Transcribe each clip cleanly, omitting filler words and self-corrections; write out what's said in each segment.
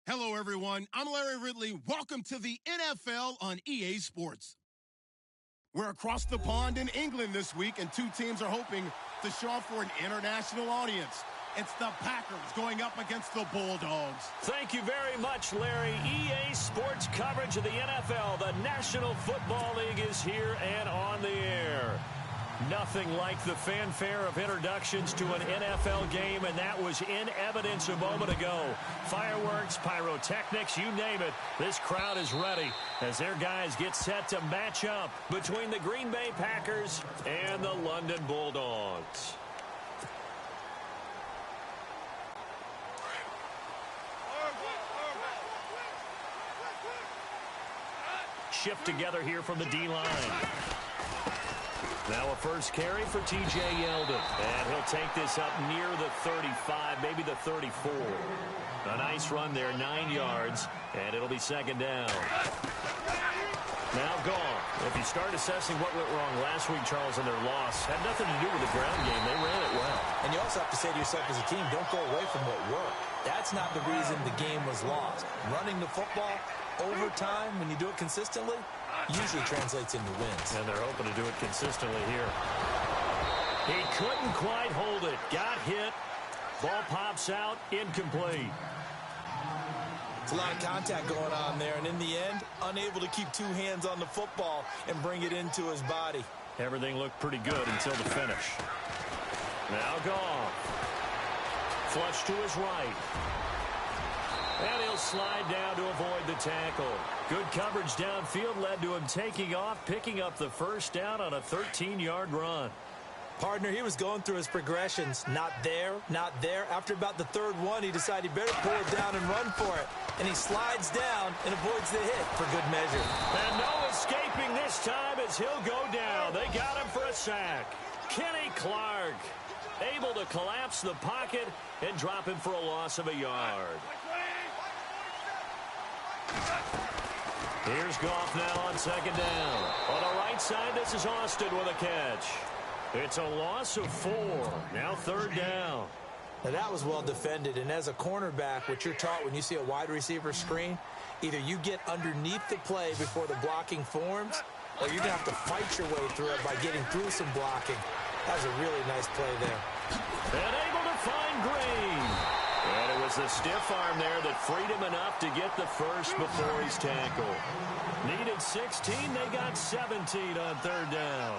Hello, everyone. I'm Larry Ridley. Welcome to the NFL on EA Sports. We're across the pond in England this week, and two teams are hoping to show off for an international audience. It's the Packers going up against the Bulldogs. Thank you very much, Larry. EA Sports coverage of the NFL. The National Football League is here and on the air. Nothing like the fanfare of introductions to an NFL game, and that was in evidence a moment ago. Fireworks, pyrotechnics, you name it. This crowd is ready as their guys get set to match up between the Green Bay Packers and the London Bulldogs. Shift together here from the D-line. Now a first carry for T.J. Yeldon. And he'll take this up near the 35, maybe the 34. A nice run there, 9 yards, and it'll be second down. Now gone. If you start assessing what went wrong last week, Charles, in their loss, had nothing to do with the ground game. They ran it well. And you also have to say to yourself as a team, don't go away from what worked. That's not the reason the game was lost. Running the football over time, when you do it consistently, usually translates into wins. And they're hoping to do it consistently here. He couldn't quite hold it. Got hit. Ball pops out. Incomplete. It's a lot of contact going on there, and in the end, unable to keep two hands on the football and bring it into his body. Everything looked pretty good until the finish. Now gone. Flush to his right. And he'll slide down to avoid the tackle. Good coverage downfield led to him taking off, picking up the first down on a 13-yard run. Partner, he was going through his progressions. Not there, not there. After about the third one, he decided he better pull it down and run for it. And he slides down and avoids the hit for good measure. And no escaping this time as he'll go down. They got him for a sack. Kenny Clark able to collapse the pocket and drop him for a loss of a yard. Here's Goff now on second down. On the right side, this is Austin with a catch. It's a loss of 4. Now third down. Now that was well defended, and as a cornerback, what you're taught when you see a wide receiver screen, either you get underneath the play before the blocking forms, or you're going to have to fight your way through it by getting through some blocking. That was a really nice play there. And able to find Green. And it was the stiff arm there that freed him enough to get the first before he's tackled. Needed 16, they got 17 on third down.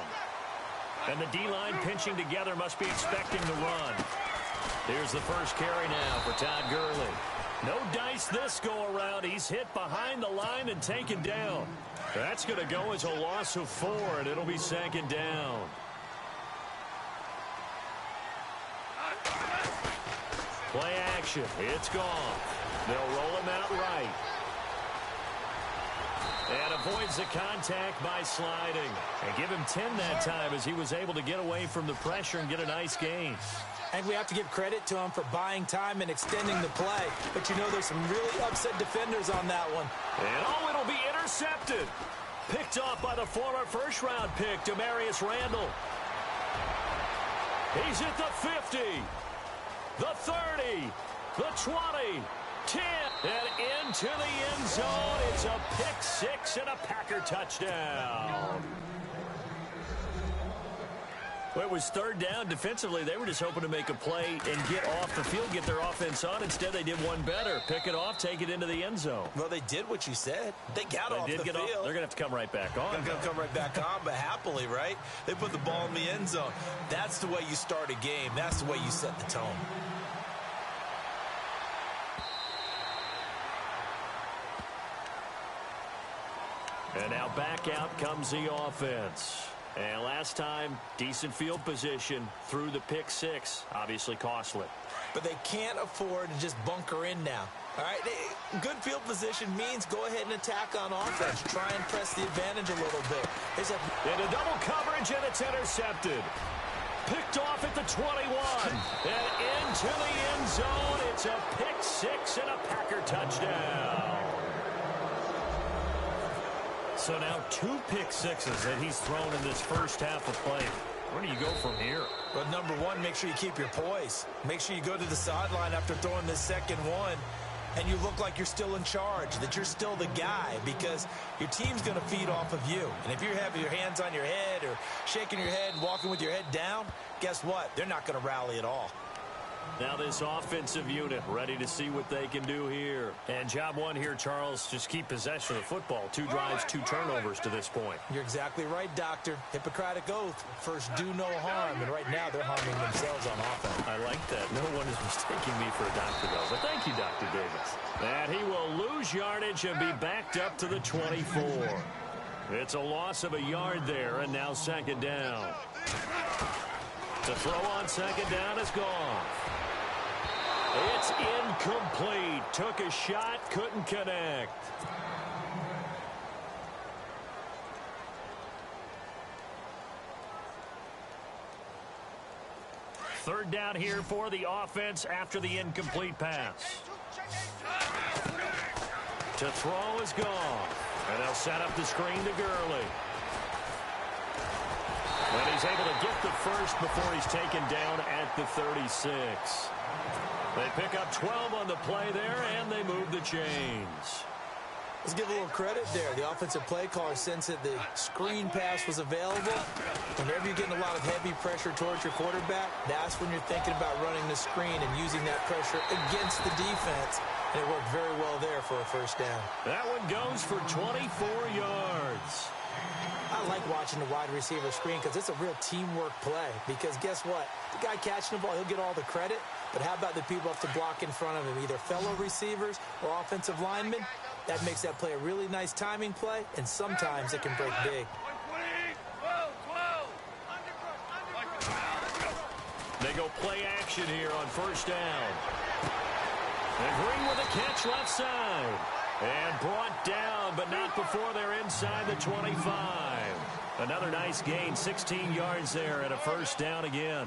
And the D-line pinching together must be expecting the run. Here's the first carry now for Todd Gurley. No dice this go-around. He's hit behind the line and taken down. That's going to go as a loss of 4, and it'll be second down. Play action. It's gone. They'll roll him out right. And avoids the contact by sliding. And give him 10 that time as he was able to get away from the pressure and get a nice gain. And we have to give credit to him for buying time and extending the play. But you know there's some really upset defenders on that one. And oh, it'll be intercepted. Picked off by the former first-round pick, Demarius Randall. He's at the 50. The 30, the 20, 10, and into the end zone. It's a pick 6 and a Packer touchdown. Well, it was third down. Defensively, they were just hoping to make a play and get off the field, get their offense on. Instead, they did one better. Pick it off, take it into the end zone. Well, they did what you said. They got off the field. They're going to have to come right back on. They're going to come right back on, but happily, right? They put the ball in the end zone. That's the way you start a game. That's the way you set the tone. And now back out comes the offense. And last time, decent field position through the pick 6. Obviously costly. But they can't afford to just bunker in now. All right, good field position means go ahead and attack on offense. Try and press the advantage a little bit. Into double coverage, and it's intercepted. Picked off at the 21. And into the end zone. It's a pick 6 and a Packer touchdown. So now 2 pick 6s that he's thrown in this first half of play. Where do you go from here? Well, number one, make sure you keep your poise. Make sure you go to the sideline after throwing this second one and you look like you're still in charge, that you're still the guy, because your team's going to feed off of you. And if you're having your hands on your head or shaking your head and walking with your head down, guess what? They're not going to rally at all. Now this offensive unit ready to see what they can do here. And job one here, Charles, just keep possession of the football. 2 drives, 2 turnovers to this point. You're exactly right, Doctor. Hippocratic oath. First, do no harm. And right now, they're harming themselves on offense. I like that. No one is mistaking me for a doctor, though. But thank you, Dr. Davis. And he will lose yardage and be backed up to the 24. It's a loss of a yard there, and now second down. To throw on second down is gone. It's incomplete. Took a shot, couldn't connect. Third down here for the offense after the incomplete pass. To throw is gone. And they'll set up the screen to Gurley. And he's able to get the first before he's taken down at the 36. They pick up 12 on the play there, and they move the chains. Let's give a little credit there. The offensive play caller sensed that the screen pass was available. Whenever you're getting a lot of heavy pressure towards your quarterback, that's when you're thinking about running the screen and using that pressure against the defense. And it worked very well there for a first down. That one goes for 24 yards. I like watching the wide receiver screen because it's a real teamwork play. Because guess what? The guy catching the ball, he'll get all the credit. But how about the people have to block in front of him, either fellow receivers or offensive linemen? That makes that play a really nice timing play, and sometimes it can break big. They go play action here on first down. And Green with a catch left side. And brought down, but not before they're inside the 25. Another nice gain, 16 yards there, and a first down again.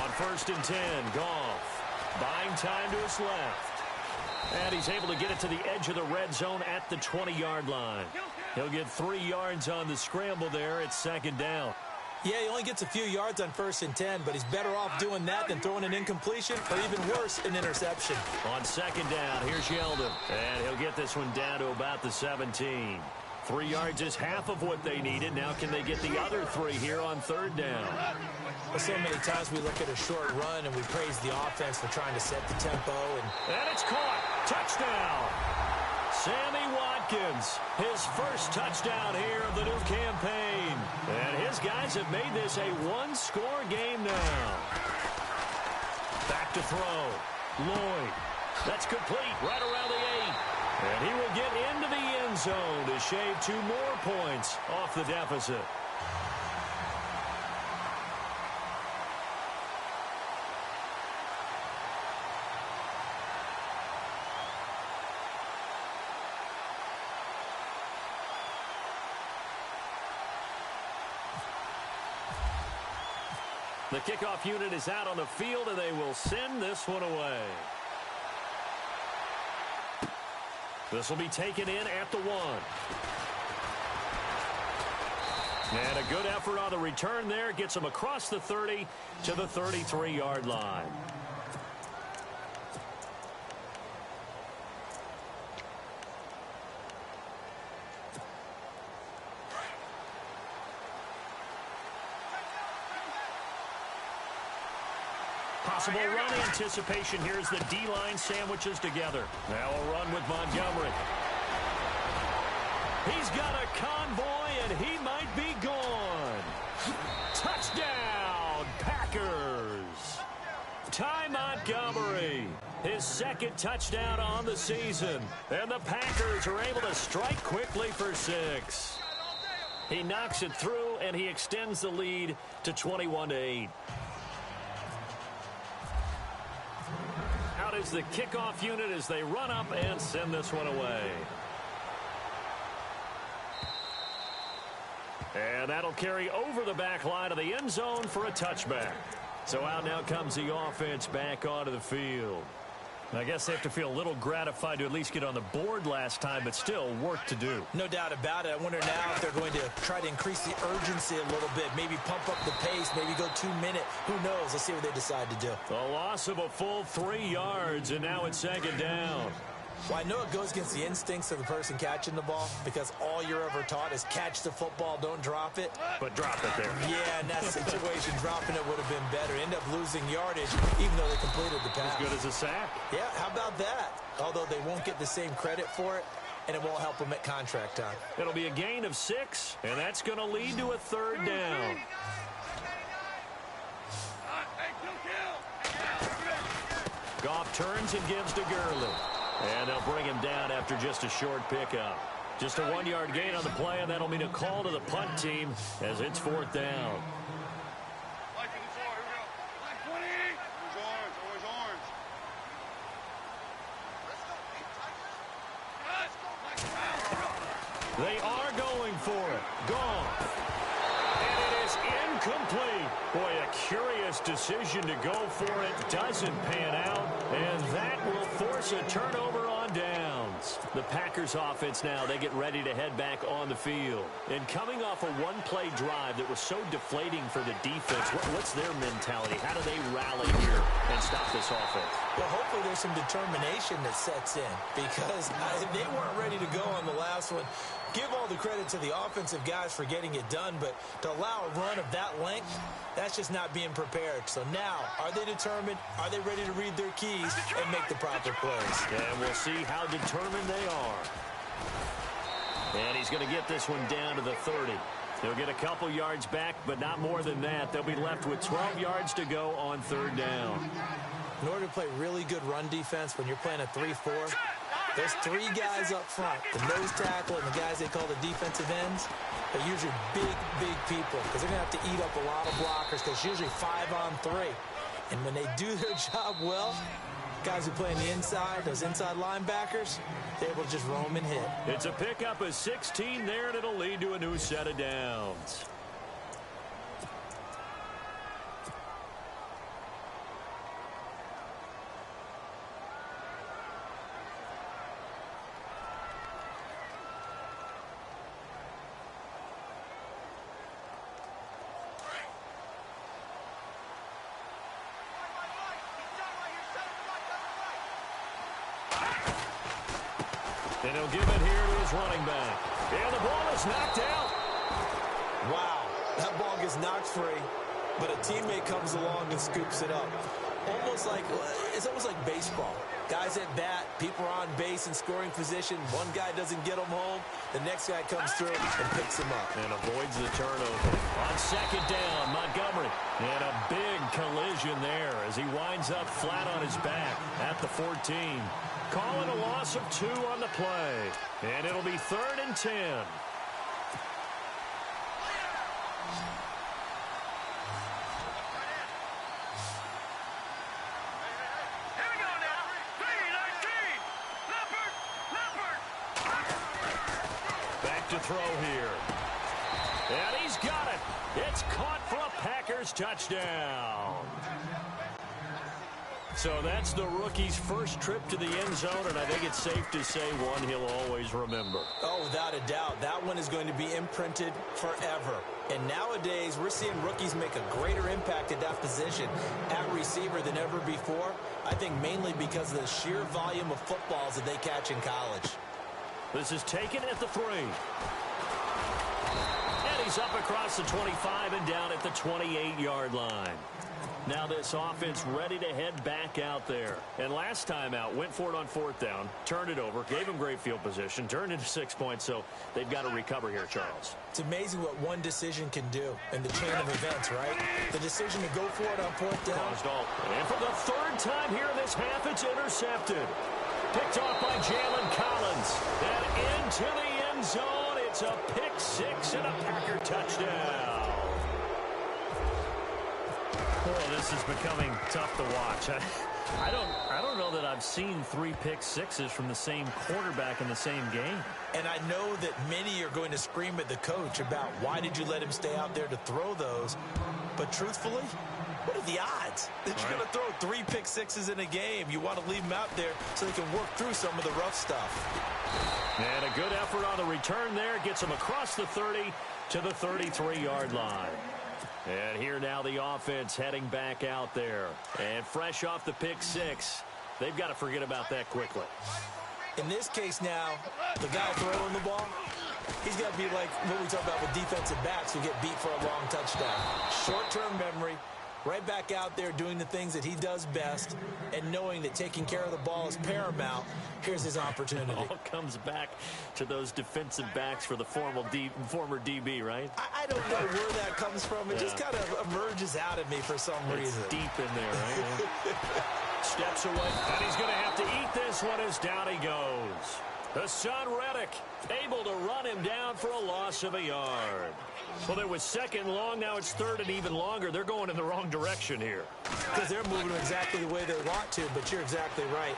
On first and 10, Goff buying time to his left. And he's able to get it to the edge of the red zone at the 20-yard line. He'll get 3 yards on the scramble there at second down. Yeah, he only gets a few yards on first and 10, but he's better off doing that than throwing an incompletion or even worse, an interception. On second down, here's Yeldon. And he'll get this one down to about the 17. 3 yards is half of what they needed. Now can they get the other 3 here on third down? Well, so many times we look at a short run and we praise the offense for trying to set the tempo. And it's caught. Touchdown. Sammy Watkins, his first touchdown here of the new campaign. And his guys have made this a one-score game now. Back to throw. Lloyd. That's complete right around the 8. And he will get into the end zone to shave 2 more points off the deficit. The kickoff unit is out on the field, and they will send this one away. This will be taken in at the 1. And a good effort on the return there. Gets them across the 30 to the 33-yard line. Possible run anticipation. Here's the D-line sandwiches together. Now a run with Montgomery. He's got a convoy, and he might be gone. Touchdown, Packers. Ty Montgomery, his second touchdown on the season. And the Packers are able to strike quickly for 6. He knocks it through, and he extends the lead to 21-8. Out is the kickoff unit as they run up and send this one away. And that'll carry over the back line of the end zone for a touchback. So out now comes the offense back onto the field. I guess they have to feel a little gratified to at least get on the board last time, but still work to do. No doubt about it. I wonder now if they're going to try to increase the urgency a little bit, maybe pump up the pace, maybe go 2 minute. Who knows? Let's see what they decide to do. A loss of a full 3 yards, and now it's second down. Well, I know it goes against the instincts of the person catching the ball because all you're ever taught is catch the football, don't drop it. But drop it there. Yeah, in that situation, dropping it would have been better. End up losing yardage, even though they completed the pass. As good as a sack. Yeah, how about that? Although they won't get the same credit for it, and it won't help them at contract time. It'll be a gain of 6, and that's going to lead to a third down. Goff turns and gives to Gurley. And they'll bring him down after just a short pickup. Just a 1-yard gain on the play, and that'll mean a call to the punt team as it's fourth down. They are going for it. Goff. And it is incomplete. Boy, a curious decision to go for it. Doesn't pan out. And that will force a turnover on downs. The Packers offense now, they get ready to head back on the field. And coming off a one-play drive that was so deflating for the defense, what's their mentality? How do they rally here and stop this offense? Well, hopefully there's some determination that sets in because they weren't ready to go on the last one. Give all the credit to the offensive guys for getting it done, but to allow a run of that length, that's just not being prepared. So now, are they determined? Are they ready to read their keys and make the proper plays? And we'll see how determined they are. And he's going to get this one down to the 30. They'll get a couple yards back, but not more than that. They'll be left with 12 yards to go on third down. In order to play really good run defense when you're playing a 3-4, those 3 guys up front, the nose tackle and the guys they call the defensive ends, are usually big people because they're going to have to eat up a lot of blockers because it's usually 5 on 3. And when they do their job well, guys who play on the inside, those inside linebackers, they're able to just roam and hit. It's a pickup of 16 there, and it'll lead to a new set of downs. And he'll give it here to his running back. And the ball is knocked out. Wow, that ball gets knocked free, but a teammate comes along and scoops it up. It's almost like baseball. Guys at bat, people are on base in scoring position. One guy doesn't get him home. The next guy comes through and picks him up. And avoids the turnover. On second down, Montgomery. And a big collision there as he winds up flat on his back at the 14. Calling a loss of 2 on the play. And it'll be 3rd and 10. Back to throw here. And he's got it. It's caught for a Packers touchdown. So that's the rookie's first trip to the end zone, and I think it's safe to say one he'll always remember. Oh, without a doubt. That one is going to be imprinted forever. And nowadays, we're seeing rookies make a greater impact at that position at receiver than ever before. I think mainly because of the sheer volume of footballs that they catch in college. This is taken at the 3. And he's up across the 25 and down at the 28-yard line. Now this offense ready to head back out there. And last time out, went for it on 4th down, turned it over, gave him great field position, turned into 6 points, so they've got to recover here, Charles. It's amazing what one decision can do in the chain of events, right? The decision to go for it on 4th down. And for the 3rd time here in this half, it's intercepted. Picked off by Jalen Collins. And into the end zone, it's a pick 6 and a Packer touchdown. Boy, this is becoming tough to watch. I don't know that I've seen 3 pick sixes from the same quarterback in the same game. And I know that many are going to scream at the coach about why did you let him stay out there to throw those. But truthfully, What are the odds that you're going to throw 3 pick sixes in a game? You want to leave them out there so they can work through some of the rough stuff. And a good effort on the return there. Gets him across the 30 to the 33-yard line. And here now the offense heading back out there. And fresh off the pick 6, they've got to forget about that quickly. In this case now, the guy throwing the ball, he's got to be like what we talk about with defensive backs who get beat for a long touchdown. Short-term memory, right back out there doing the things that he does best, and knowing that taking care of the ball is paramount. Here's his opportunity. It all comes back to those defensive backs for the former DB, right? I don't know where that comes from. It just kind of emerges out of me for some reason. It's deep in there, right? Steps away, and he's going to have to eat this one as down he goes. Hassan Reddick able to run him down for a loss of a yard. Well, it was second long. Now it's third and even longer. They're going in the wrong direction here. Because they're moving exactly the way they want to, but you're exactly right.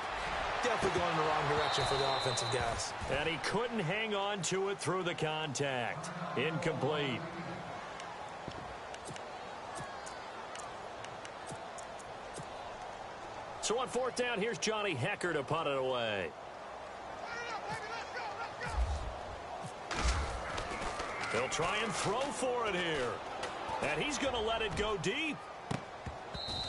Definitely going in the wrong direction for the offensive guys. And he couldn't hang on to it through the contact. Incomplete. So on fourth down, here's Johnny Hecker to punt it away. They'll try and throw for it here. And he's going to let it go deep.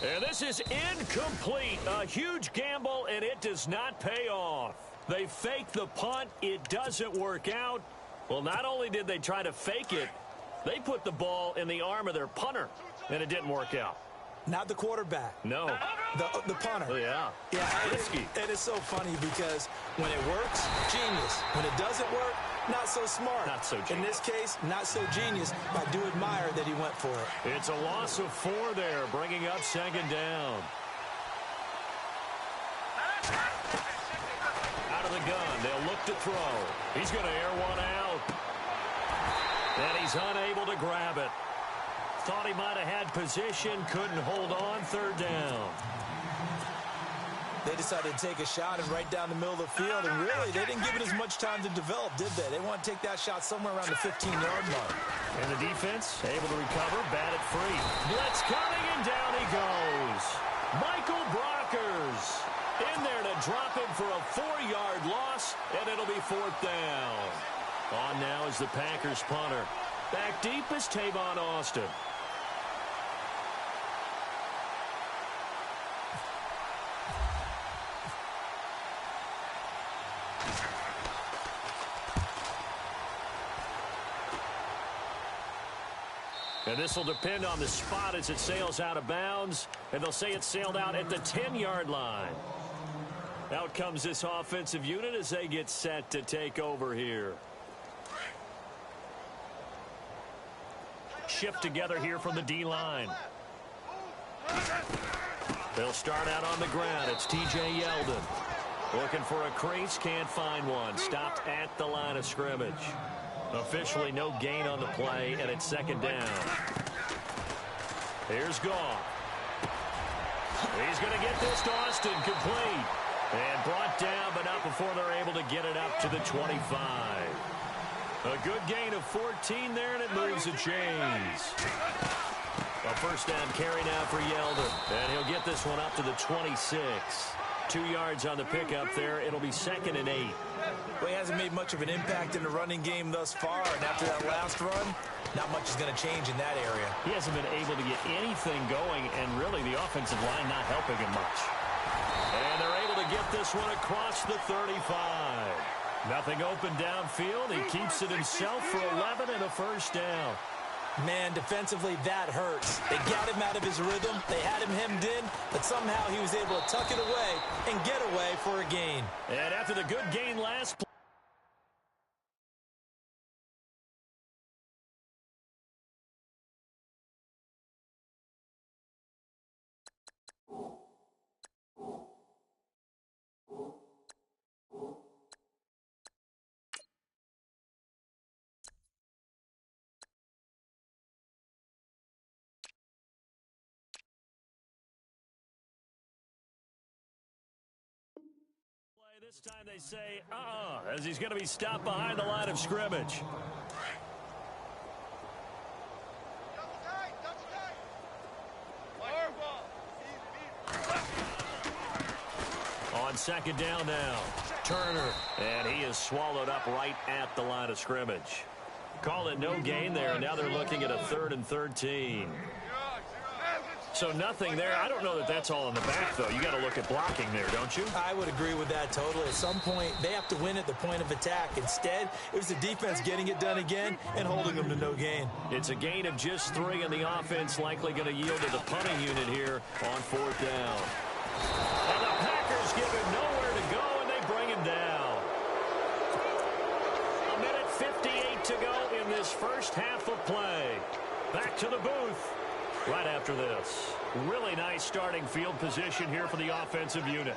And this is incomplete. A huge gamble, and it does not pay off. They fake the punt. It doesn't work out. Well, not only did they try to fake it, they put the ball in the arm of their punter, and it didn't work out. Not the quarterback. No. The punter. Oh, yeah. Yeah, risky. And it's so funny because when it works, genius. When it doesn't work, not so smart. Not so genius. In this case, not so genius. I do admire that he went for it. It's a loss of 4 there, bringing up second down. Out of the gun, they'll look to throw. He's going to air one out. And he's unable to grab it. Thought he might have had position, couldn't hold on, third down. They decided to take a shot and right down the middle of the field, and really, they didn't give it as much time to develop, did they? They want to take that shot somewhere around the 15-yard mark. And the defense able to recover, bat it free. Blitz coming, and down he goes. Michael Brockers in there to drop him for a 4-yard loss, and it'll be fourth down. On now is the Packers punter. Back deep is Tavon Austin. And this will depend on the spot as it sails out of bounds. And they'll say it sailed out at the 10-yard line. Out comes this offensive unit as they get set to take over here. Shift together here from the D-line. They'll start out on the ground. It's T.J. Yeldon. Looking for a crease, can't find one. Stopped at the line of scrimmage. Officially no gain on the play, and it's second down. Here's Goff. He's going to get this to Austin, complete. And brought down, but not before they're able to get it up to the 25. A good gain of 14 there, and it moves the chains. A first down carry now for Yeldon. And he'll get this one up to the 26. 2 yards on the pickup there. It'll be second and 8. Well, he hasn't made much of an impact in the running game thus far, and after that last run, not much is going to change in that area. He hasn't been able to get anything going, and really the offensive line not helping him much. And they're able to get this one across the 35. Nothing open downfield. He keeps it himself for 11 and a first down. Man, defensively, that hurts. They got him out of his rhythm. They had him hemmed in, but somehow he was able to tuck it away and get away for a gain. And after the good gain last play, this time they say, as he's going to be stopped behind the line of scrimmage. on second down now. Turner, and he is swallowed up right at the line of scrimmage. Call it no gain there, and now they're looking at a 3rd and 13. So nothing there. I don't know that that's all in the back, though. You got to look at blocking there, don't you? I would agree with that totally. At some point, they have to win at the point of attack. Instead, it was the defense getting it done again and holding them to no gain. It's a gain of just 3, and the offense likely going to yield to the punting unit here on 4th down. And the Packers give him nowhere to go, and they bring him down. 1:58 to go in this first half of play. Back to the booth right after this. Really nice starting field position here for the offensive unit.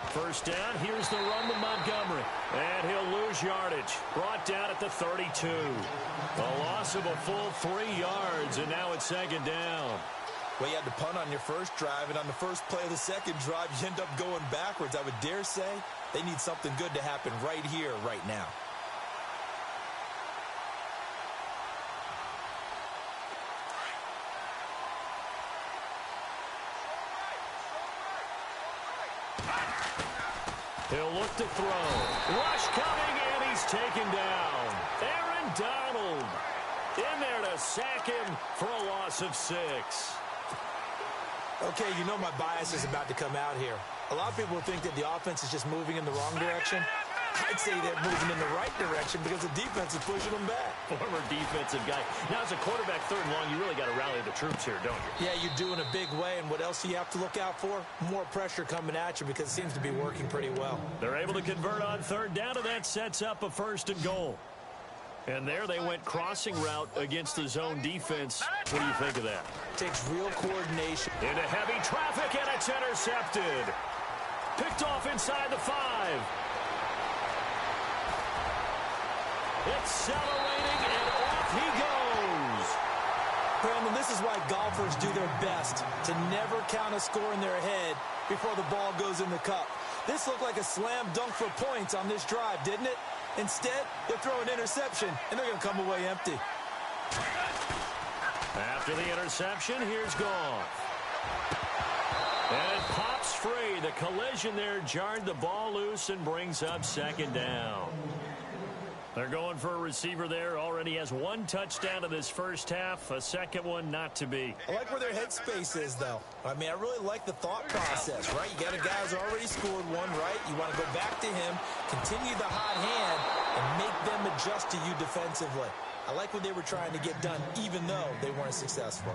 First down, here's the run to Montgomery. And he'll lose yardage. Brought down at the 32. A loss of a full 3 yards, and now it's second down. Well, you had to punt on your first drive, and on the first play of the second drive, you end up going backwards. I would dare say they need something good to happen right here, right now. He'll look to throw. Rush coming, and he's taken down. Aaron Donald in there to sack him for a loss of 6. Okay, you know my bias is about to come out here. A lot of people think that the offense is just moving in the wrong direction. I'd say they're moving in the right direction because the defense is pushing them back. Former defensive guy. Now, as a quarterback, 3rd and long, you really got to rally the troops here, don't you? Yeah, you do in a big way, and what else do you have to look out for? More pressure coming at you because it seems to be working pretty well. They're able to convert on 3rd down, and that sets up a 1st and goal. And there they went crossing route against the zone defense. What do you think of that? Takes real coordination. Into heavy traffic, and it's intercepted. Picked off inside the 5. Accelerating, and off he goes. Brandon, this is why golfers do their best to never count a score in their head before the ball goes in the cup. This looked like a slam dunk for points on this drive, didn't it? Instead, they'll throw an interception, and they're going to come away empty. After the interception, here's Goff. And it pops free. The collision there jarred the ball loose and brings up 2nd down. They're going for a receiver there. Already has 1 touchdown in this first half. A second one not to be. I like where their headspace is, though. I mean, I really like the thought process, right? You got a guy who's already scored 1, right? You want to go back to him, continue the hot hand, and make them adjust to you defensively. I like what they were trying to get done, even though they weren't successful.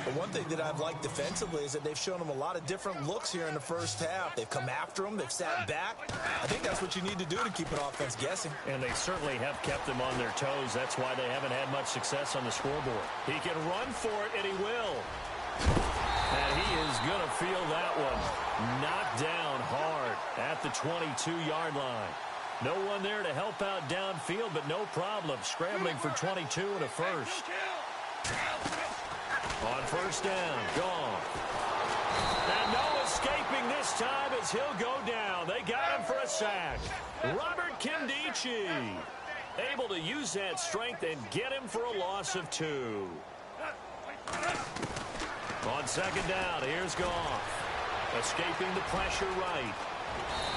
But one thing that I've liked defensively is that they've shown them a lot of different looks here in the first half. They've come after them. They've sat back. I think that's what you need to do to keep an offense guessing. And they certainly have kept them on their toes. That's why they haven't had much success on the scoreboard. He can run for it, and he will. And he is going to feel that one. Knocked down hard at the 22-yard line. No one there to help out downfield, but no problem. Scrambling for 22 and a first. On 1st down, gone. And no escaping this time as he'll go down. They got him for a sack. Robert Kimdichie able to use that strength and get him for a loss of 2. On 2nd down, here's Goff. Escaping the pressure right.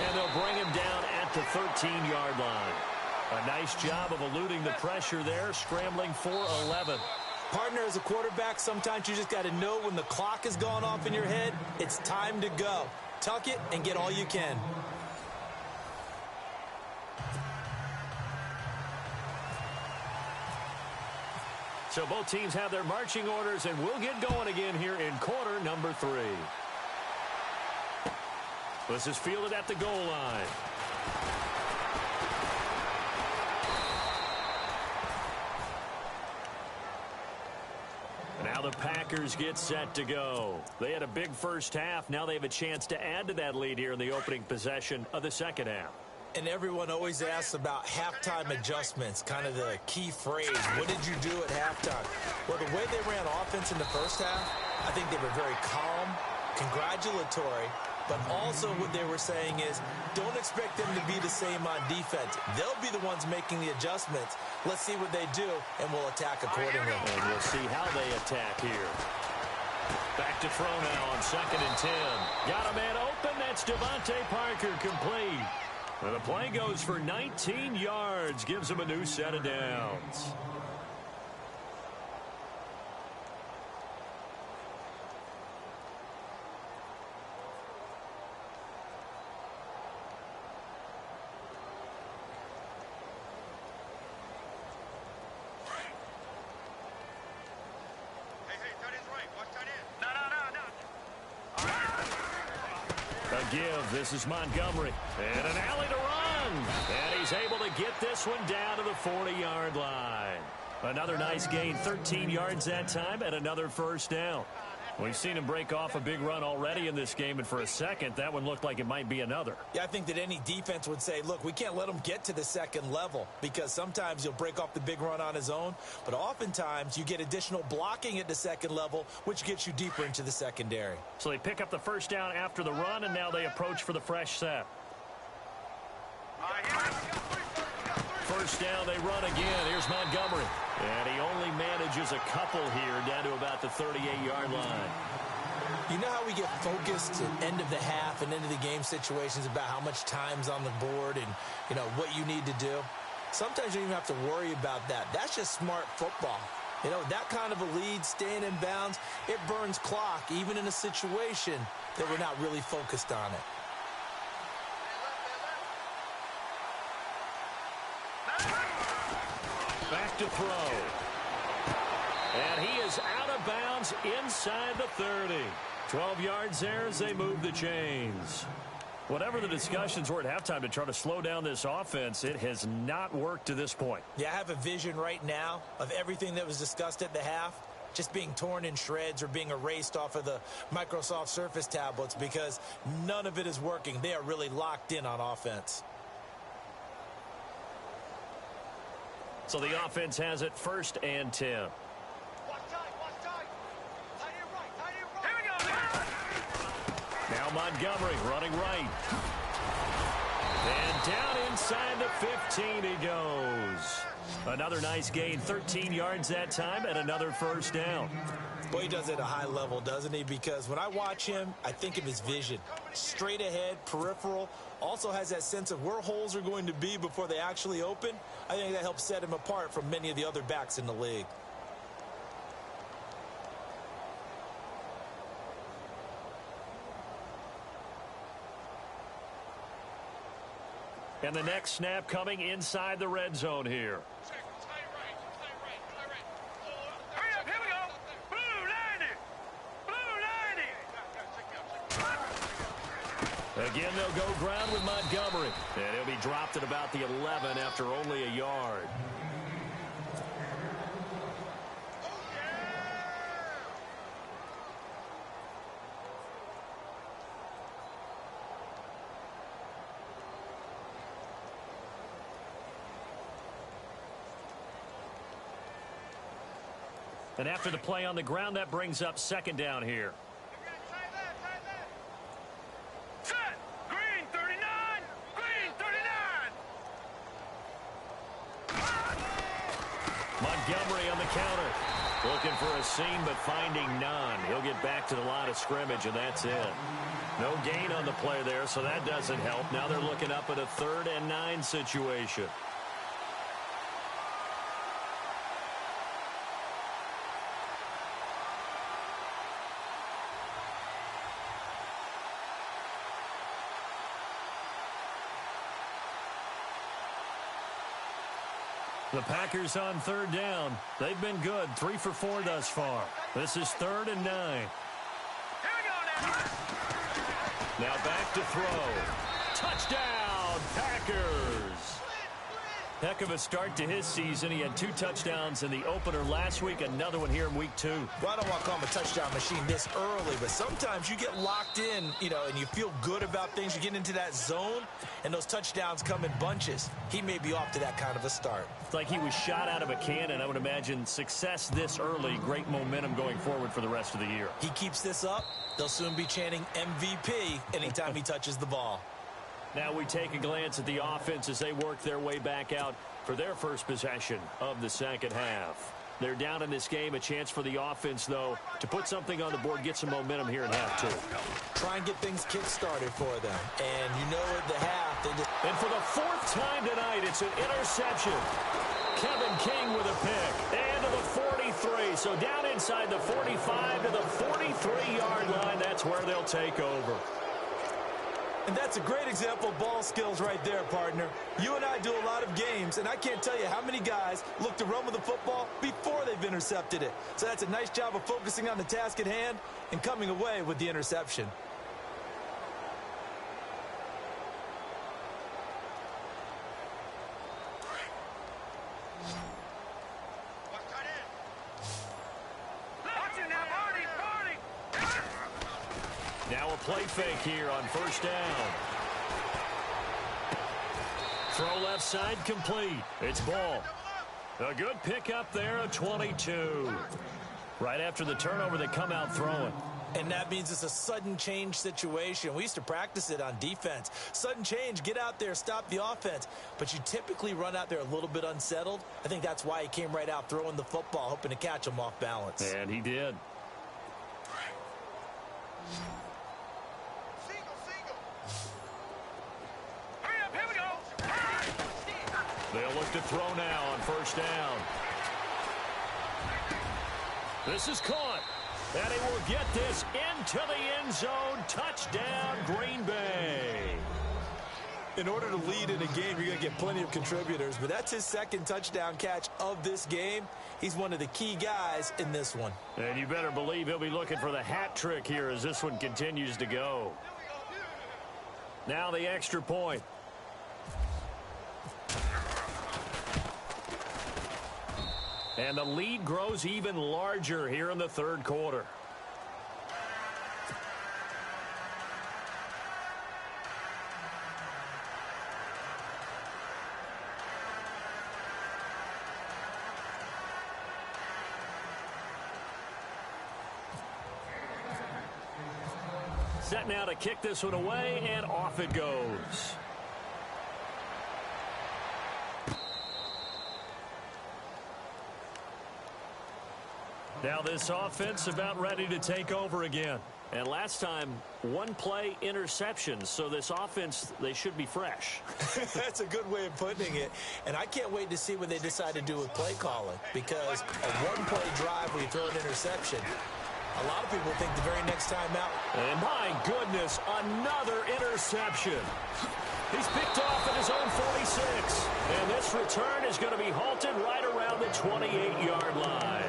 And they'll bring him down at the 13-yard line. A nice job of eluding the pressure there, scrambling for 11. Partner, as a quarterback, sometimes you just got to know when the clock has gone off in your head, it's time to go. Tuck it and get all you can. So both teams have their marching orders, and we'll get going again here in quarter number 3. This is fielded at the goal line. Now the Packers get set to go. They had a big first half. Now they have a chance to add to that lead here in the opening possession of the second half. And everyone always asks about halftime adjustments, kind of the key phrase. What did you do at halftime? Well, the way they ran offense in the first half, I think they were very calm, congratulatory, but also what they were saying is don't expect them to be the same on defense. They'll be the ones making the adjustments. Let's see what they do, and we'll attack accordingly. And we'll see how they attack here. Back to throw now on 2nd and 10. Got a man open. That's Devontae Parker complete. And the play goes for 19 yards. Gives him a new set of downs. Give. This is Montgomery. And an alley to run. And he's able to get this one down to the 40-yard line. Another nice gain, 13 yards that time, and another first down. We've seen him break off a big run already in this game, and for a second, that one looked like it might be another. Yeah, I think that any defense would say, look, we can't let him get to the second level because sometimes he'll break off the big run on his own, but oftentimes you get additional blocking at the second level, which gets you deeper into the secondary. So they pick up the first down after the run, and now they approach for the fresh set. First down, they run again. Here's Montgomery. And he only manages a couple here down to about the 38-yard line. You know how we get focused at end of the half and end of the game situations about how much time's on the board and, you know, what you need to do? Sometimes you don't even have to worry about that. That's just smart football. You know, that kind of a lead, staying in bounds, it burns clock, even in a situation that we're not really focused on it. Back to throw. And he is out of bounds inside the 30. 12 yards there as they move the chains. Whatever the discussions were at halftime to try to slow down this offense, it has not worked to this point. Yeah, I have a vision right now of everything that was discussed at the half just being torn in shreds or being erased off of the Microsoft Surface tablets because none of it is working. They are really locked in on offense. So the offense has it 1st and 10. Watch tight. Tight end right. Here we go. Now Montgomery running right. And down inside the 15 he goes. Another nice gain, 13 yards that time, and another first down. Boy, he does it at a high level, doesn't he? Because when I watch him, I think of his vision. Straight ahead, peripheral, also has that sense of where holes are going to be before they actually open. I think that helps set him apart from many of the other backs in the league. And the next snap coming inside the red zone here. Again, they'll go ground with Montgomery. And he'll be dropped at about the 11 after only a yard. And after the play on the ground, that brings up 2nd down here. Montgomery on the counter. Looking for a seam, but finding none. He'll get back to the line of scrimmage, and that's it. No gain on the play there, so that doesn't help. Now they're looking up at a 3rd and 9 situation. The Packers on 3rd down. They've been good, 3 for 4 thus far. This is 3rd and 9. Here we go now. Now back to throw. Touchdown, Packers. Heck of a start to his season. He had 2 touchdowns in the opener last week, another one here in week 2. Well, I don't want to call him a touchdown machine this early, but sometimes you get locked in, you know, and you feel good about things. You get into that zone, and those touchdowns come in bunches. He may be off to that kind of a start. It's like he was shot out of a cannon. I would imagine success this early, great momentum going forward for the rest of the year. He keeps this up, they'll soon be chanting MVP anytime he touches the ball. Now we take a glance at the offense as they work their way back out for their first possession of the second half. They're down in this game. A chance for the offense, though, to put something on the board, get some momentum here in half two. Try and get things kick-started for them. And you know at the half, they just... And for the fourth time tonight, it's an interception. Kevin King with a pick. And to the 43. So down inside the 45 to the 43-yard line. That's where they'll take over. And that's a great example of ball skills right there, partner. You and I do a lot of games, and I can't tell you how many guys look to run with the football before they've intercepted it. So that's a nice job of focusing on the task at hand and coming away with the interception. Now a play fake here on first down. Throw left side complete. It's ball. A good pickup there, a 22. Right after the turnover, they come out throwing. And that means it's a sudden change situation. We used to practice it on defense. Sudden change, get out there, stop the offense. But you typically run out there a little bit unsettled. I think that's why he came right out throwing the football, hoping to catch him off balance. And he did. They'll look to throw now on first down. This is caught. And he will get this into the end zone. Touchdown, Green Bay. In order to lead in a game, you're going to get plenty of contributors. But that's his second touchdown catch of this game. He's one of the key guys in this one. And you better believe he'll be looking for the hat trick here as this one continues to go. Now the extra point. And the lead grows even larger here in the third quarter. Set now to kick this one away, and off it goes. Now this offense about ready to take over again. And last time, one play interception. So this offense, they should be fresh. That's a good way of putting it. And I can't wait to see what they decide to do with play calling. Because a one-play drive where you throw an interception, a lot of people think the very next time out. And my goodness, another interception. He's picked off at his own 46. And this return is going to be halted right around the 28-yard line.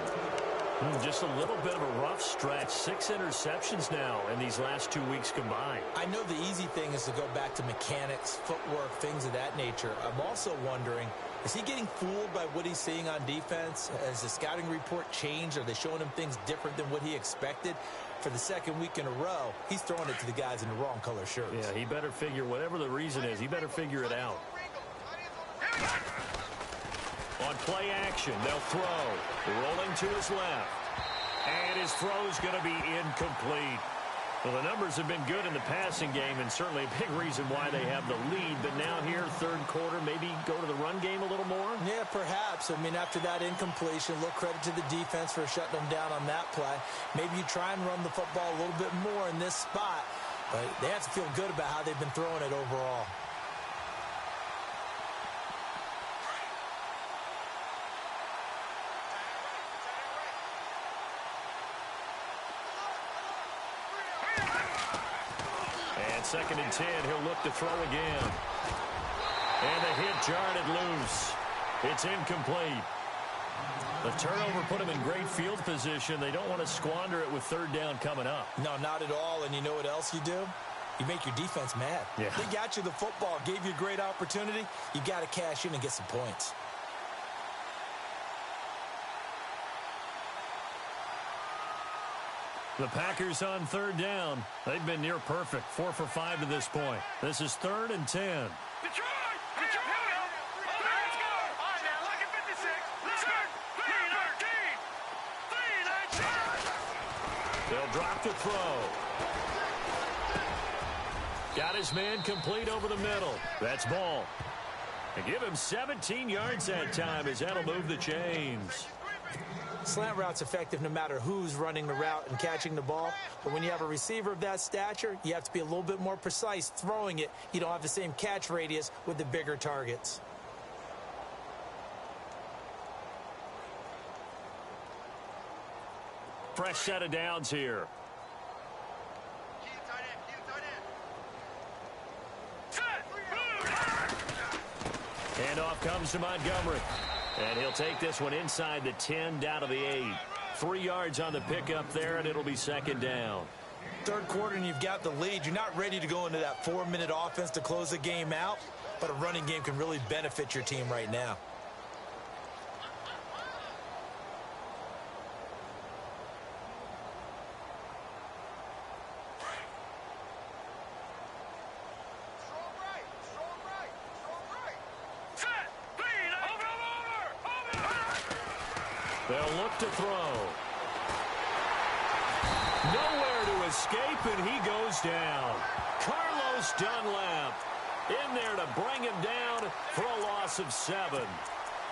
Just a little bit of a rough stretch. 6 interceptions now in these last 2 weeks combined. I know the easy thing is to go back to mechanics, footwork, things of that nature. I'm also wondering, is he getting fooled by what he's seeing on defense? Has the scouting report changed? Are they showing him things different than what he expected? For the second week in a row, he's throwing it to the guys in the wrong color shirts. Yeah, he better figure, whatever the reason is, he better figure it out. On play action, they'll throw. Rolling to his left. And his throw's going to be incomplete. Well, the numbers have been good in the passing game, and certainly a big reason why they have the lead. But now here, third quarter, maybe go to the run game a little more? Yeah, perhaps. I mean, after that incompletion, a little credit to the defense for shutting them down on that play. Maybe you try and run the football a little bit more in this spot. But they have to feel good about how they've been throwing it overall. Second and 10, he'll look to throw again. And the hit jarred it loose. It's incomplete. The turnover put him in great field position. They don't want to squander it with third down coming up. No, not at all. And you know what else you do? You make your defense mad. Yeah. They got you the football, gave you a great opportunity. You got to cash in and get some points. The Packers on third down. They've been near perfect. 4 for 5 to this point. This is 3rd and 10. Detroit! Here we go! Let's go! All right, now, look at 56. Let's go! 13. They'll drop the throw. Got his man complete over the middle. That's ball. And give him 17 yards that time as that'll move the chains. Slant route's effective no matter who's running the route and catching the ball. But when you have a receiver of that stature, you have to be a little bit more precise throwing it. You don't have the same catch radius with the bigger targets. Fresh set of downs here. Handoff comes to Montgomery. And he'll take this one inside the 10, down to the 8. 3 yards on the pickup there, and it'll be second down. Third quarter, and you've got the lead. You're not ready to go into that 4-minute offense to close the game out, but a running game can really benefit your team right now. They'll look to throw. Nowhere to escape, and he goes down. Carlos Dunlap in there to bring him down for a loss of 7.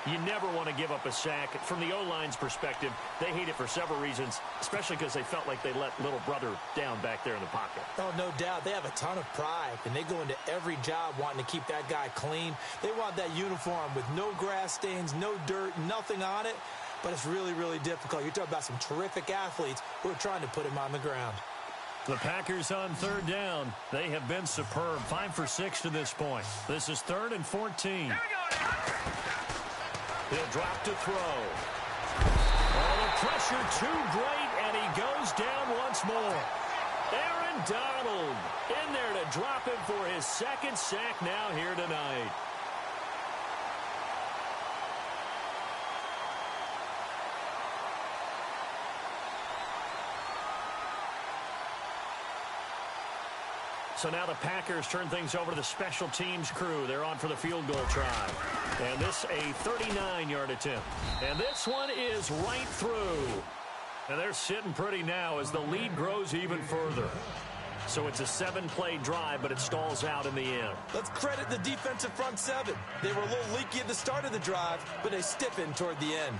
You never want to give up a sack. From the O-line's perspective, they hate it for several reasons, especially because they felt like they let little brother down back there in the pocket. Oh, no doubt. They have a ton of pride, and they go into every job wanting to keep that guy clean. They want that uniform with no grass stains, no dirt, nothing on it. But it's really, really difficult. You're talking about some terrific athletes who are trying to put him on the ground. The Packers on third down. They have been superb. 5 for 6 to this point. This is 3rd and 14. He'll drop to throw. Oh, the pressure too great, and he goes down once more. Aaron Donald in there to drop him for his 2nd sack now here tonight. So now the Packers turn things over to the special teams crew. They're on for the field goal try. And this a 39-yard attempt. And this one is right through. And they're sitting pretty now as the lead grows even further. So it's a 7-play drive, but it stalls out in the end. Let's credit the defensive front 7. They were a little leaky at the start of the drive, but they stiffened toward the end.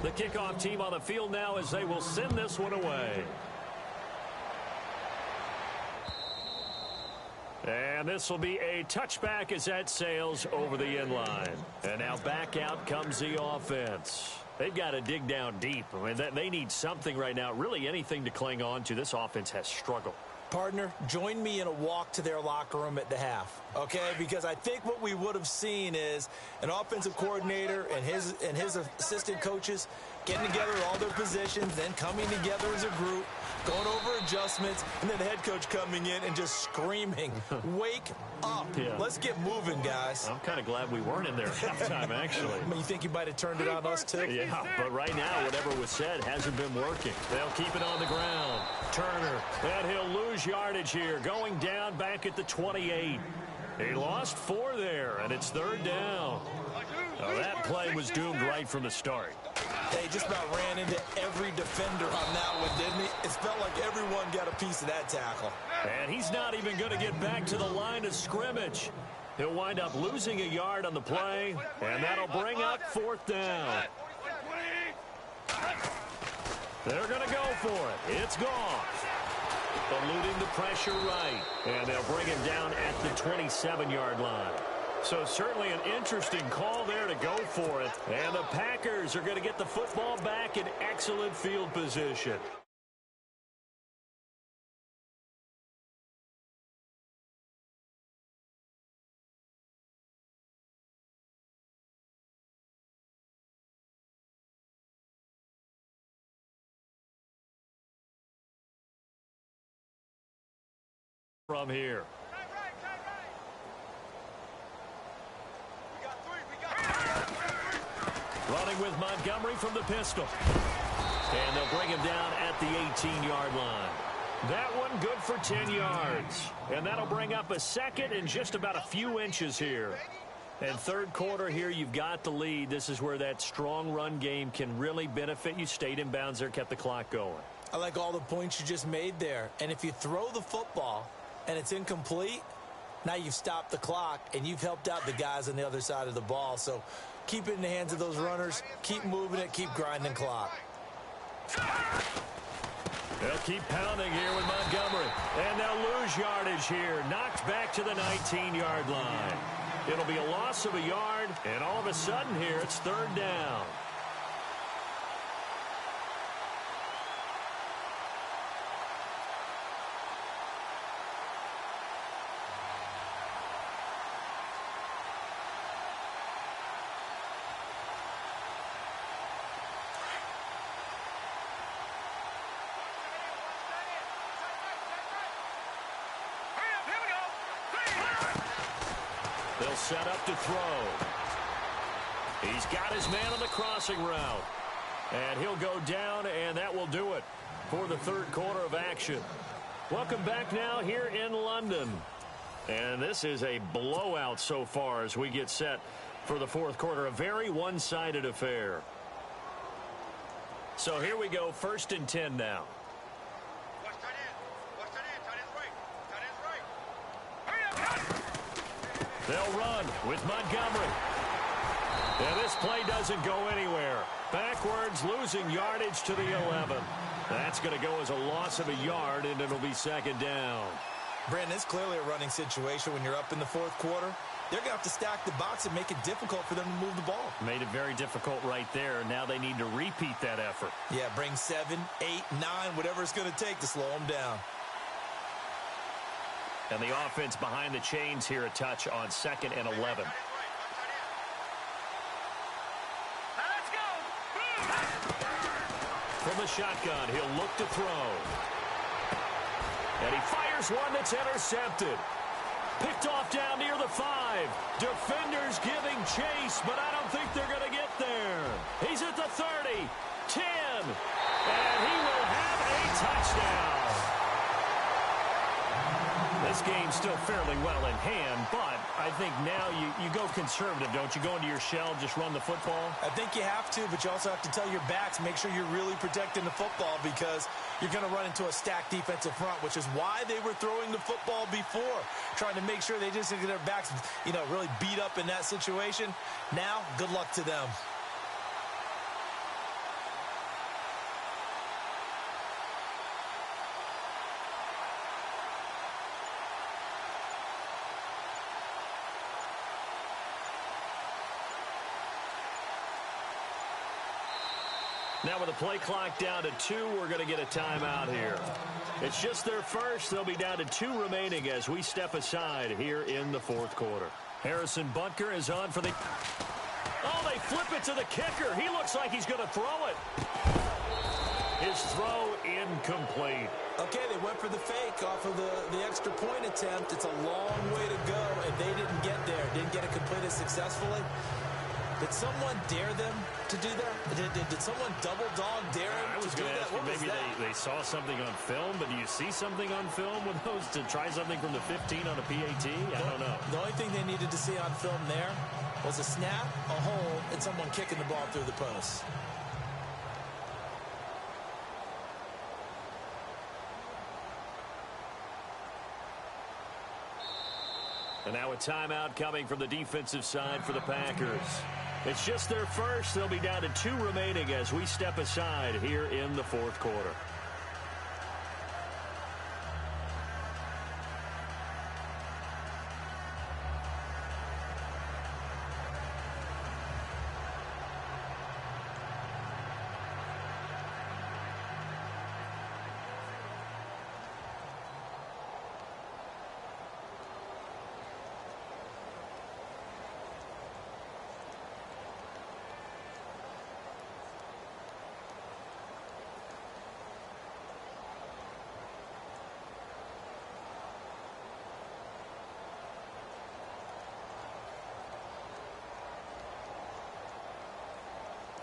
The kickoff team on the field now as they will send this one away. And this will be a touchback as that sails over the end line. And now back out comes the offense. They've got to dig down deep. I mean, they need something right now, really anything to cling on to. This offense has struggled. Partner, join me in a walk to their locker room at the half, okay? Because I think what we would have seen is an offensive coordinator and his assistant coaches getting together at all their positions, then coming together as a group, going over adjustments, and then the head coach coming in and just screaming, wake up. Yeah. Let's get moving, guys. I'm kind of glad we weren't in there at halftime, actually. You think you might have turned it on us, too? Yeah, but right now, whatever was said hasn't been working. They'll keep it on the ground. Turner, and he'll lose yardage here, going down back at the 28. He lost 4 there, and it's 3rd down. Now, that play was doomed right from the start. They just about ran into every defender on that one, didn't he? It felt like everyone got a piece of that tackle. And he's not even going to get back to the line of scrimmage. He'll wind up losing a yard on the play, and that'll bring up 4th down. They're going to go for it. It's gone. Eluding the pressure right. And they'll bring him down at the 27-yard line. So certainly an interesting call there to go for it. And the Packers are going to get the football back in excellent field position. From here. Running with Montgomery from the pistol. And they'll bring him down at the 18-yard line. That one good for 10 yards. And that'll bring up a 2nd and just about a few inches here. And 3rd quarter here, you've got the lead. This is where that strong run game can really benefit you. Stayed in bounds there, kept the clock going. I like all the points you just made there. And if you throw the football and it's incomplete, now you've stopped the clock and you've helped out the guys on the other side of the ball. So keep it in the hands of those runners. Keep moving it. Keep grinding clock. They'll keep pounding here with Montgomery. And they'll lose yardage here. Knocked back to the 19-yard line. It'll be a loss of a yard, and all of a sudden here it's third down. They'll set up to throw. He's got his man on the crossing route. And he'll go down, and that will do it for the third quarter of action. Welcome back now here in London. And this is a blowout so far as we get set for the fourth quarter. A very one-sided affair. So here we go, 1st and 10 now. They'll run with Montgomery. And this play doesn't go anywhere. Backwards, losing yardage to the 11. That's going to go as a loss of a yard, and it'll be 2nd down. Brandon, it's clearly a running situation when you're up in the fourth quarter. They're going to have to stack the box and make it difficult for them to move the ball. Made it very difficult right there. Now they need to repeat that effort. Yeah, bring 7, 8, 9, whatever it's going to take to slow them down. And the offense behind the chains here a touch on 2nd and 11. Let's go. From the shotgun, he'll look to throw. And he fires one that's intercepted. Picked off down near the 5. Defenders giving chase, but I don't think they're going to get there. He's at the 30, 10, and he will have a touchdown. This game's still fairly well in hand, but I think now you go conservative, don't you? Go into your shell, just run the football? I think you have to, but you also have to tell your backs, make sure you're really protecting the football because you're going to run into a stacked defensive front, which is why they were throwing the football before, trying to make sure they just get their backs, really beat up in that situation. Now, good luck to them. Now with the play clock down to 2, we're going to get a timeout here. It's just their first. They'll be down to 2 remaining as we step aside here in the fourth quarter. Harrison Butker is on for the... Oh, they flip it to the kicker. He looks like he's going to throw it. His throw incomplete. Okay, they went for the fake off of the extra point attempt. It's a long way to go, and they didn't get there. Didn't get it completed successfully. Did someone dare them to do that? Did someone double dog dare them I was to do going to that? ask you, maybe they saw something on film, but do you see something on film with those to try something from the 15 on a PAT? I don't know. The only thing they needed to see on film there was a snap, a hole, and someone kicking the ball through the post. And now a timeout coming from the defensive side for the Packers. It's just their first. They'll be down to 2 remaining as we step aside here in the fourth quarter.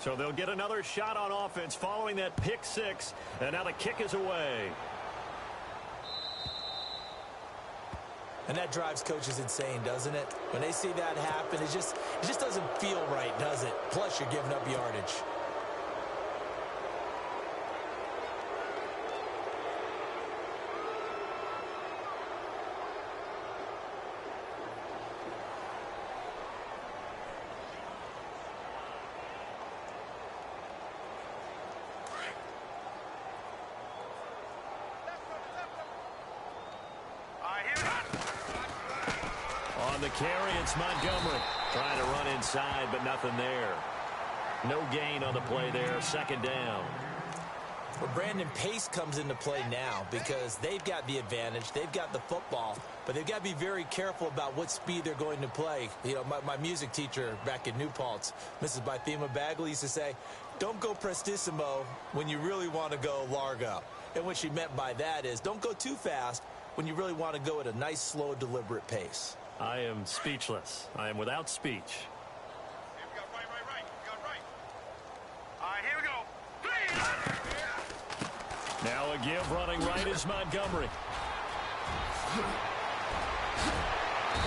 So they'll get another shot on offense following that pick 6. And now the kick is away. And that drives coaches insane, doesn't it? When they see that happen, it just doesn't feel right, does it? Plus, you're giving up yardage. on the carry, it's Montgomery. Trying to run inside, but nothing there. No gain on the play there. Second down. Well, Brandon, pace comes into play now because they've got the advantage. They've got the football, but they've got to be very careful about what speed they're going to play. You know, my music teacher back in New Paltz, Mrs. Bythema Bagley, used to say, don't go prestissimo when you really want to go largo. And what she meant by that is don't go too fast when you really want to go at a nice, slow, deliberate pace. I am speechless. I am without speech. Here we go. Now a give running right is Montgomery.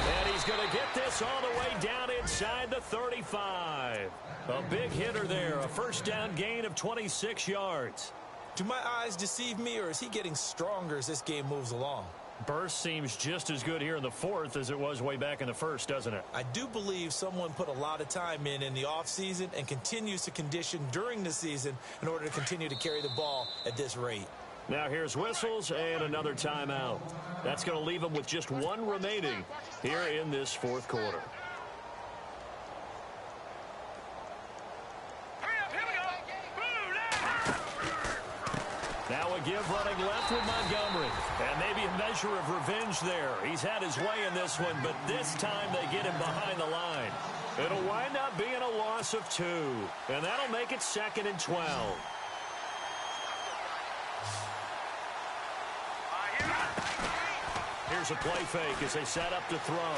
And he's going to get this all the way down inside the 35. A big hitter there. A first down gain of 26 yards. Do my eyes deceive me, or is he getting stronger as this game moves along? Burst seems just as good here in the fourth as it was way back in the first, doesn't it? I do believe someone put a lot of time in the offseason and continues to condition during the season in order to continue to carry the ball at this rate. Now here's whistles and another timeout. That's going to leave them with just one remaining here in this fourth quarter. Now a give running left with Montgomery. And maybe a measure of revenge there. He's had his way in this one, but this time they get him behind the line. It'll wind up being a loss of 2. And that'll make it 2nd and 12. Here's a play fake as they set up to throw.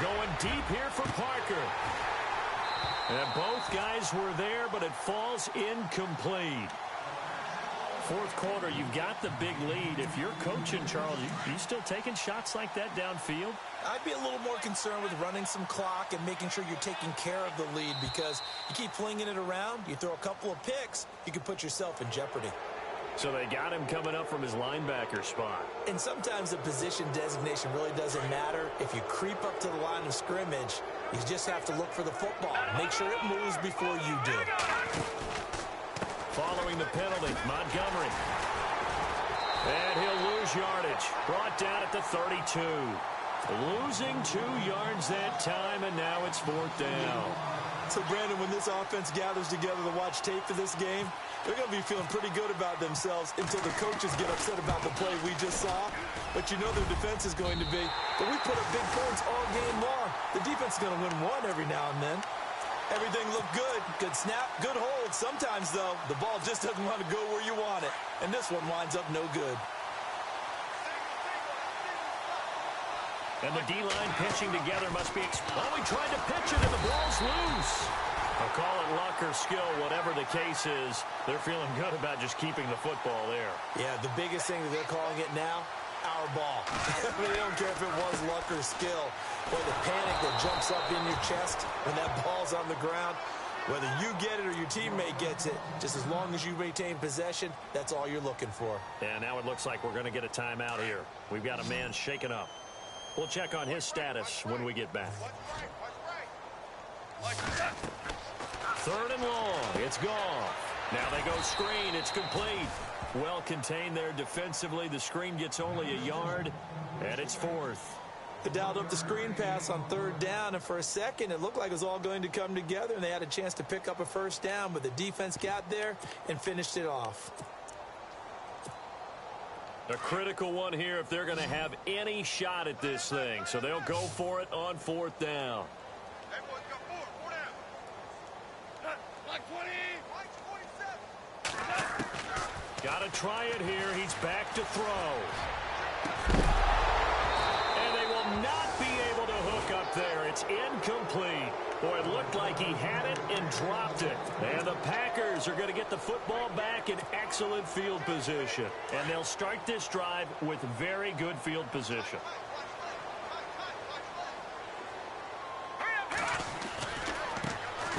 Going deep here for Parker. And both guys were there, but it falls incomplete. Fourth quarter, you've got the big lead. If you're coaching, Charles, you still taking shots like that downfield? I'd be a little more concerned with running some clock and making sure you're taking care of the lead, because you keep flinging it around, you throw a couple of picks, you can put yourself in jeopardy. So they got him coming up from his linebacker spot. And sometimes the position designation really doesn't matter. If you creep up to the line of scrimmage, you just have to look for the football. Make sure it moves before you do. Following the penalty, Montgomery. And he'll lose yardage. Brought down at the 32. Losing 2 yards that time, and now it's 4th down. So, Brandon, when this offense gathers together to watch tape for this game, they're going to be feeling pretty good about themselves until the coaches get upset about the play we just saw. But you know their defense is going to be, but we put up big points all game long. The defense is going to win one every now and then. Everything looked good. Good snap, good hold. Sometimes, though, the ball just doesn't want to go where you want it. And this one winds up no good. And the D-line pitching together must be... Oh, he tried to pitch it, and the ball's loose. I'll call it luck or skill, whatever the case is. They're feeling good about just keeping the football there. Yeah, the biggest thing that they're calling it now, our ball. They don't care if it was luck or skill. Boy, the panic that jumps up in your chest when that ball's on the ground, whether you get it or your teammate gets it, just as long as you retain possession, that's all you're looking for. And now it looks like we're going to get a timeout here. We've got a man shaken up. We'll check on his status when we get back. 3rd and long. It's gone. Now they go screen. It's complete. Well contained there defensively. The screen gets only a yard, and it's 4th. They dialed up the screen pass on 3rd down, and for a second it looked like it was all going to come together, and they had a chance to pick up a first down, but the defense got there and finished it off. A critical one here if they're going to have any shot at this thing. So they'll go for it on 4th down. Got to try it here. He's back to throw. And they will not be able to hook up there. It's incomplete. Boy, it looked like he had it and dropped it. And the Packers are going to get the football back in excellent field position. And they'll start this drive with very good field position.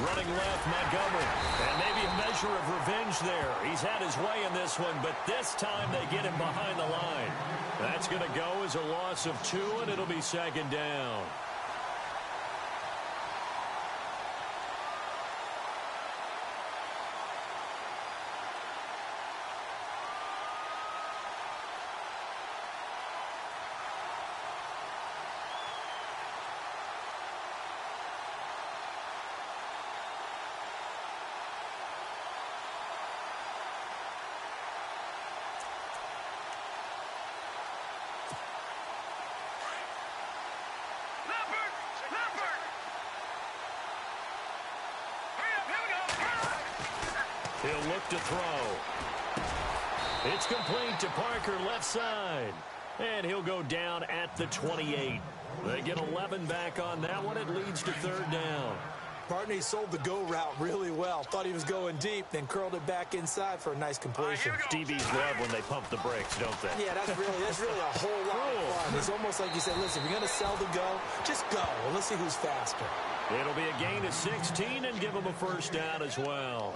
Running left, Montgomery. And maybe a measure of revenge there. He's had his way in this one, but this time they get him behind the line. That's going to go as a loss of 2, and it'll be 2nd down. He'll look to throw. It's complete to Parker, left side. And he'll go down at the 28. They get 11 back on that one. It leads to third down. Partner, he sold the go route really well. Thought he was going deep, then curled it back inside for a nice completion. DBs love when they pump the brakes, don't they? Yeah, that's really a whole lot of fun. It's almost like you said, listen, if you're going to sell the go, just go. And let's see who's faster. It'll be a gain of 16 and give them a first down as well.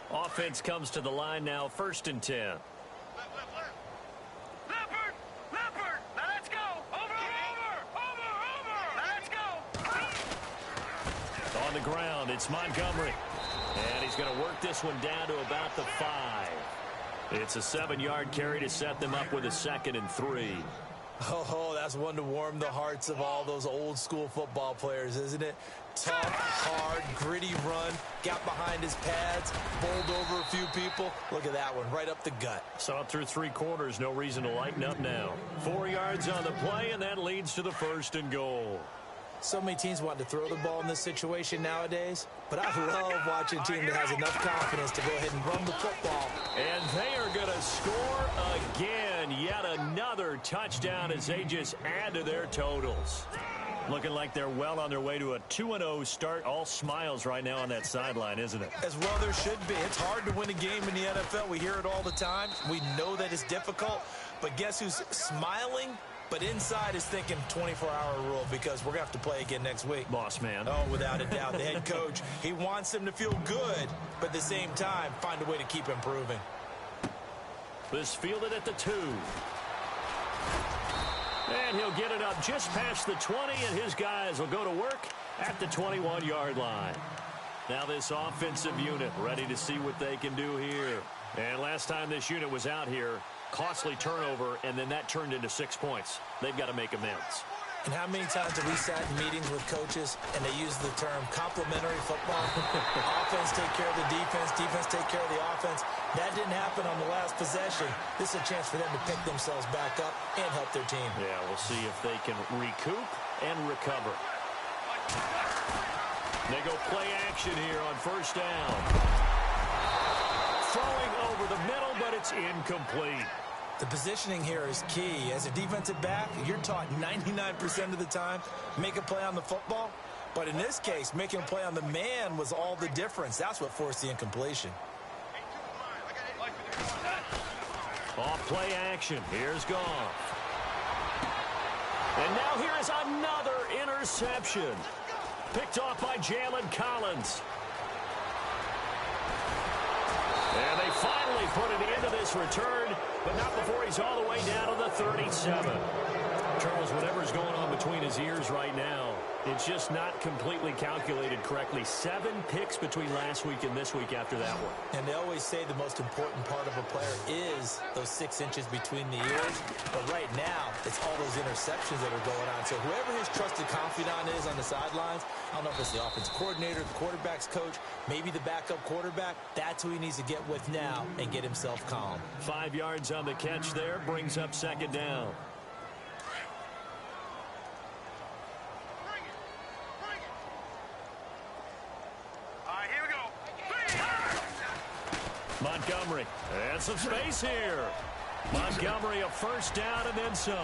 Offense comes to the line now, 1st and 10. Leopard! Leopard! Now let's go! Over! Now let's go! On the ground, it's Montgomery. And he's going to work this one down to about the 5. It's a 7-yard carry to set them up with a 2nd and 3. Oh, that's one to warm the hearts of all those old school football players, isn't it? Tough, hard, gritty run, got behind his pads, bowled over a few people. Look at that one, right up the gut. Saw it through 3 quarters, no reason to lighten up now. 4 yards on the play, and that leads to the 1st and goal. So many teams want to throw the ball in this situation nowadays, but I love watching a team that has enough confidence to go ahead and run the football. And they are going to score again. Yet another touchdown as they just add to their totals. Looking like they're well on their way to a 2-0 start. All smiles right now on that sideline, isn't it? As well there should be. It's hard to win a game in the NFL. We hear it all the time. We know that it's difficult. But guess who's smiling? But inside is thinking 24-hour rule because we're going to have to play again next week. Boss man. Oh, without a doubt. The head coach, he wants them to feel good, but at the same time, find a way to keep improving. This fielded at the 2. And he'll get it up just past the 20, and his guys will go to work at the 21-yard line. Now this offensive unit ready to see what they can do here. And last time this unit was out here, costly turnover, and then that turned into 6 points. They've got to make amends. And how many times have we sat in meetings with coaches and they use the term complementary football? Offense take care of the defense, defense take care of the offense. That didn't happen on the last possession. This is a chance for them to pick themselves back up and help their team. Yeah, we'll see if they can recoup and recover. They go play action here on 1st down. Throwing over the middle, but it's incomplete. The positioning here is key. As a defensive back, you're taught 99% of the time, make a play on the football. But in this case, making a play on the man was all the difference. That's what forced the incompletion. Off play action. Here's Goff. And now here is another interception. Picked off by Jalen Collins. And they finally put it into this return, but not before he's all the way down to the 37. Charles, whatever's going on between his ears right now, it's just not completely calculated correctly. 7 picks between last week and this week after that one. And they always say the most important part of a player is those 6 inches between the ears. But right now, it's all those interceptions that are going on. So whoever his trusted confidant is on the sidelines, I don't know if it's the offensive coordinator, the quarterback's coach, maybe the backup quarterback, that's who he needs to get with now and get himself calm. 5 yards on the catch there, brings up 2nd down. Montgomery, and some space here. Montgomery a 1st down and then some.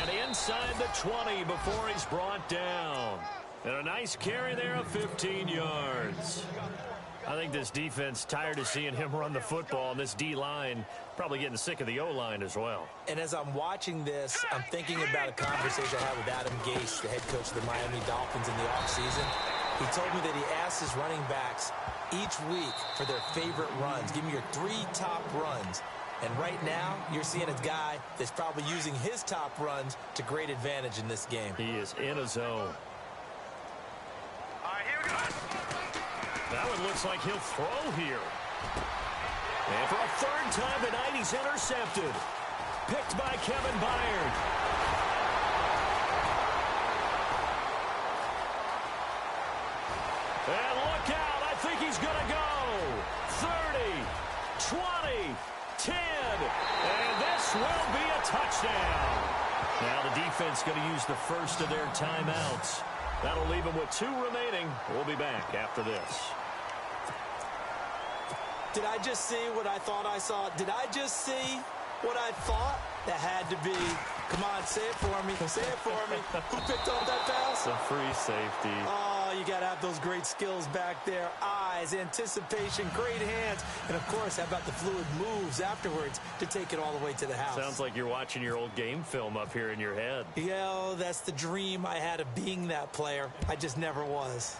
And inside the 20 before he's brought down. And a nice carry there of 15 yards. I think this defense tired of seeing him run the football, and this D-line probably getting sick of the O-line as well. And as I'm watching this, I'm thinking about a conversation I had with Adam Gase, the head coach of the Miami Dolphins in the offseason. He told me that he asked his running backs each week for their favorite runs. Give me your 3 top runs. And right now, you're seeing a guy that's probably using his top runs to great advantage in this game. He is in a zone. That one looks like he'll throw here. And for a 3rd time tonight, he's intercepted. Picked by Kevin Byard. And look out. I think touchdown. Now the defense going to use the first of their timeouts. That'll leave them with 2 remaining. We'll be back after this. Did I just see what I thought I saw? Did I just see what I thought? That had to be. Come on, say it for me. Say it for me. Who picked up that pass? A free safety. Oh, you got to have those great skills back there. Eyes, anticipation, great hands. And, of course, how about the fluid moves afterwards to take it all the way to the house? Sounds like you're watching your old game film up here in your head. Yeah, that's the dream I had of being that player. I just never was.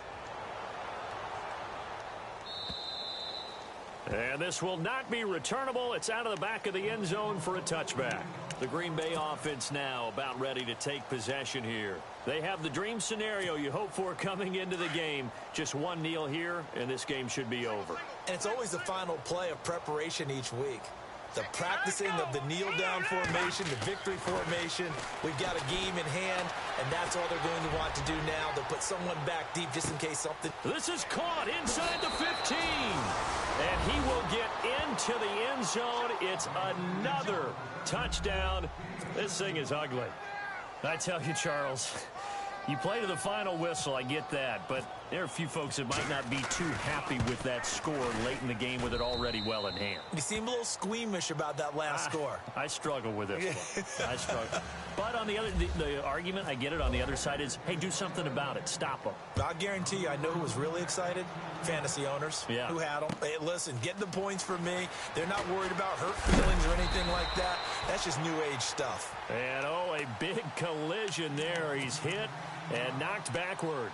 And this will not be returnable. It's out of the back of the end zone for a touchback. The Green Bay offense now about ready to take possession here. They have the dream scenario you hope for coming into the game. Just one kneel here, and this game should be over. And it's always the final play of preparation each week. The practicing of the kneel-down formation, the victory formation. We've got a game in hand, and that's all they're going to want to do now. They'll put someone back deep just in case something. This is caught inside the 15. And he will get into the end zone. It's another touchdown. This thing is ugly. I tell you, Charles, you play to the final whistle, I get that, but there are a few folks that might not be too happy with that score late in the game with it already well in hand. You seem a little squeamish about that last score. I struggle with this one. I struggle. But on the other, the argument, I get it, on the other side is, hey, do something about it. Stop them. I guarantee you, I know who was really excited. Fantasy owners who had them. Hey, listen, get the points for me. They're not worried about hurt feelings or anything like that. That's just new age stuff. And, oh, a big collision there. He's hit and knocked backward.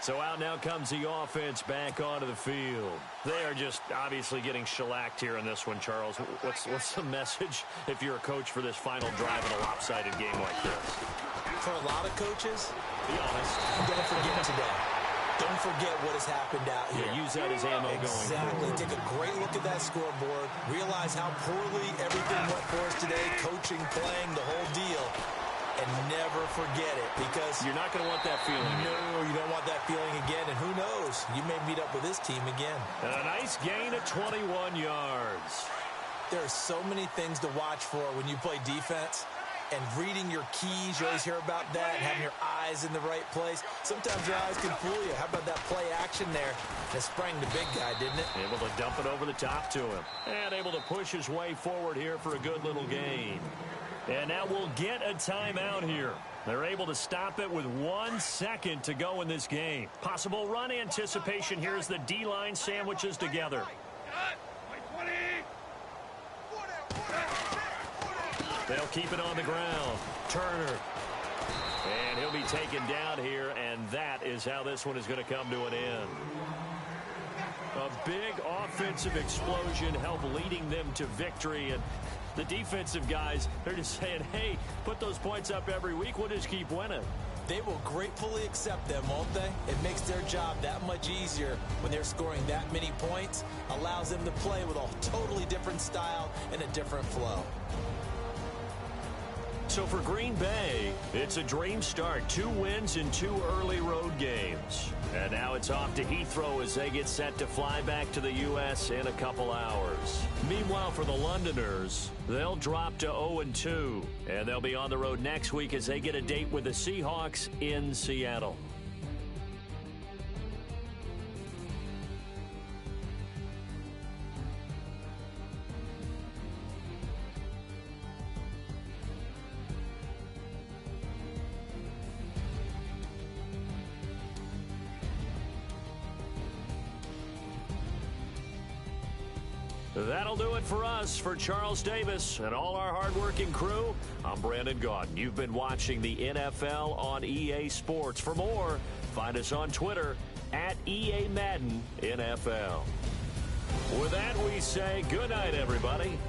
So out now comes the offense back onto the field. They are just obviously getting shellacked here in this one, Charles. What's the message if you're a coach for this final drive in a lopsided game like this? For a lot of coaches, be honest, don't forget today. Don't forget what has happened out here. Yeah, use that as ammo going Exactly. Take a great look at that scoreboard. Realize how poorly everything went for us today. Coaching, playing, the whole deal. And never forget it, because you're not going to want that feeling. No, you don't want that feeling again. And who knows? You may meet up with this team again. And a nice gain of 21 yards. There are so many things to watch for when you play defense. And reading your keys, you always hear about that, and having your eyes in the right place. Sometimes your eyes can fool you. How about that play action there? That sprang the big guy, didn't it? Able to dump it over the top to him. And able to push his way forward here for a good little gain. And now we'll get a timeout here. They're able to stop it with 1 second to go in this game. Possible run anticipation here as the D-line sandwiches together. They'll keep it on the ground. Turner. And he'll be taken down here, and that is how this one is going to come to an end. A big offensive explosion helped leading them to victory, and the defensive guys, they're just saying, hey, put those points up every week. We'll just keep winning. They will gratefully accept them, won't they? It makes their job that much easier when they're scoring that many points. Allows them to play with a totally different style and a different flow. So for Green Bay, it's a dream start. 2 wins in 2 early road games. And now it's off to Heathrow as they get set to fly back to the U.S. in a couple hours. Meanwhile, for the Londoners, they'll drop to 0-2. And they'll be on the road next week as they get a date with the Seahawks in Seattle. That'll do it for us. For Charles Davis and all our hardworking crew, I'm Brandon Gaudin. You've been watching the NFL on EA Sports. For more, find us on Twitter at EA Madden NFL. With that, we say good night, everybody.